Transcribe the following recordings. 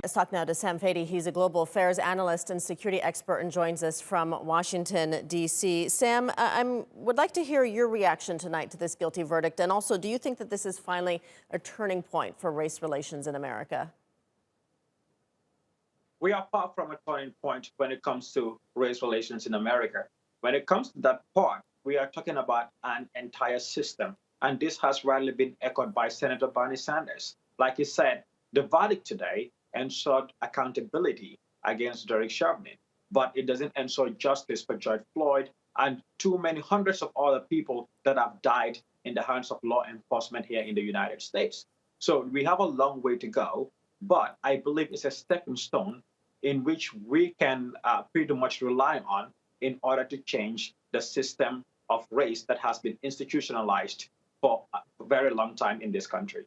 Let's talk now to Sam Phatey. He's a global affairs analyst and security expert and joins us from Washington, D.C. Sam, I would like to hear your reaction tonight to this guilty verdict. And also, do you think that this is finally a turning point for race relations in America? We are far from a turning point when it comes to race relations in America. When it comes to that part, we are talking about an entire system. And this has rightly been echoed by Senator Bernie Sanders. Like he said, the verdict today ensured accountability against Derek Chauvin, but it doesn't ensure justice for George Floyd and too many hundreds of other people that have died in the hands of law enforcement here in the United States. So we have a long way to go, but I believe it's a stepping stone in which we can pretty much rely on in order to change the system of race that has been institutionalized for a very long time in this country.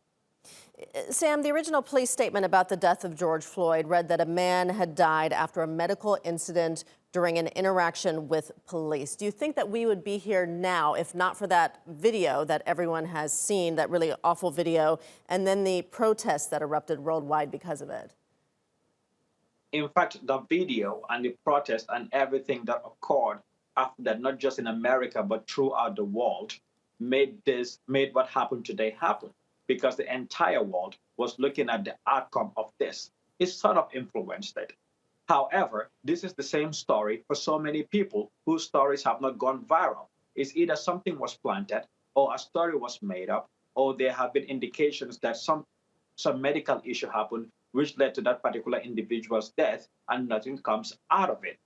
Sam, the original police statement about the death of George Floyd read that a man had died after a medical incident during an interaction with police. Do you think that we would be here now if not for that video that everyone has seen, that really awful video, and then the protests that erupted worldwide because of it? In fact, the video and the protest and everything that occurred after that, not just in America, but throughout the world, made what happened today happen, because the entire world was looking at the outcome of this. It sort of influenced it. However, this is the same story for so many people whose stories have not gone viral. It's either something was planted, or a story was made up, or there have been indications that some medical issue happened which led to that particular individual's death, and nothing comes out of it.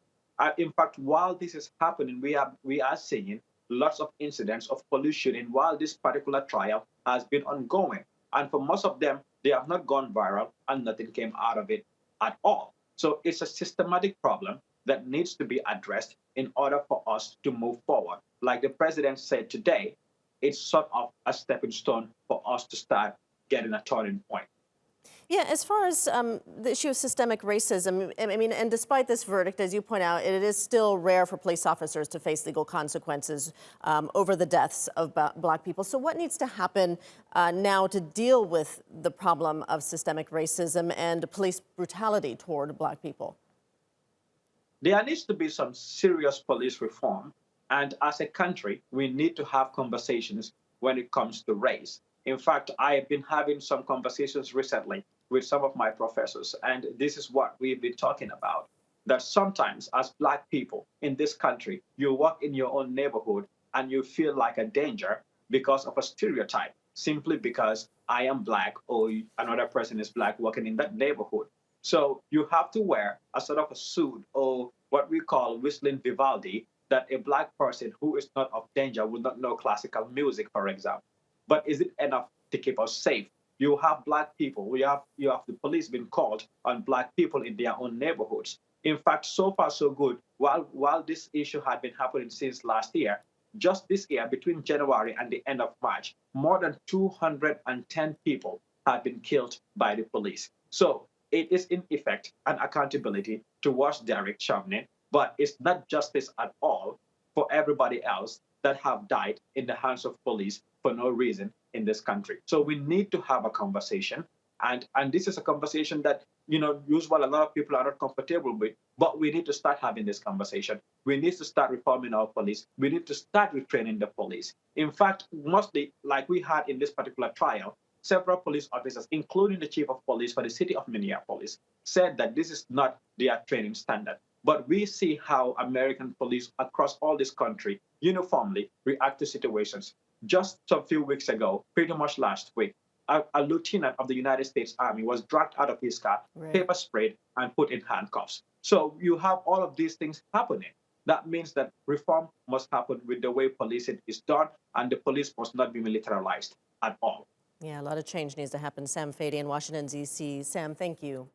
In fact, while this is happening, we are seeing lots of incidents of police shooting while this particular trial has been ongoing. And for most of them, they have not gone viral and nothing came out of it at all. So it's a systematic problem that needs to be addressed in order for us to move forward. Like the president said today, it's sort of a stepping stone for us to start getting a turning point. Yeah, as far as the issue of systemic racism, I mean, and despite this verdict, as you point out, it is still rare for police officers to face legal consequences over the deaths of Black people. So what needs to happen now to deal with the problem of systemic racism and police brutality toward Black people? There needs to be some serious police reform. And as a country, we need to have conversations when it comes to race. In fact, I have been having some conversations recently with some of my professors, and this is what we've been talking about, that sometimes as Black people in this country, you walk in your own neighborhood and you feel like a danger because of a stereotype, simply because I am Black or another person is Black walking in that neighborhood. So you have to wear a sort of a suit, or what we call whistling Vivaldi, that a Black person who is not of danger will not know classical music, for example. But is it enough to keep us safe? You have Black people, you have the police being called on Black people in their own neighborhoods. In fact, so far so good. While this issue had been happening since last year, just this year, between January and the end of March, more than 210 people have been killed by the police. So it is in effect an accountability towards Derek Chauvin, but it's not justice at all for everybody else that have died in the hands of police for no reason in this country. So we need to have a conversation, and this is a conversation that, usually a lot of people are not comfortable with, but we need to start having this conversation. We need to start reforming our police. We need to start retraining the police. In fact, mostly, like we had in this particular trial, several police officers, including the chief of police for the city of Minneapolis, said that this is not their training standard. But we see how American police across all this country uniformly react to situations. Just a few weeks ago, pretty much last week, a lieutenant of the United States Army was dragged out of his car, pepper sprayed, and put in handcuffs. So you have all of these things happening. That means that reform must happen with the way policing is done, and the police must not be militarized at all. Yeah, a lot of change needs to happen. Sam Phatey in Washington, D.C. Sam, thank you.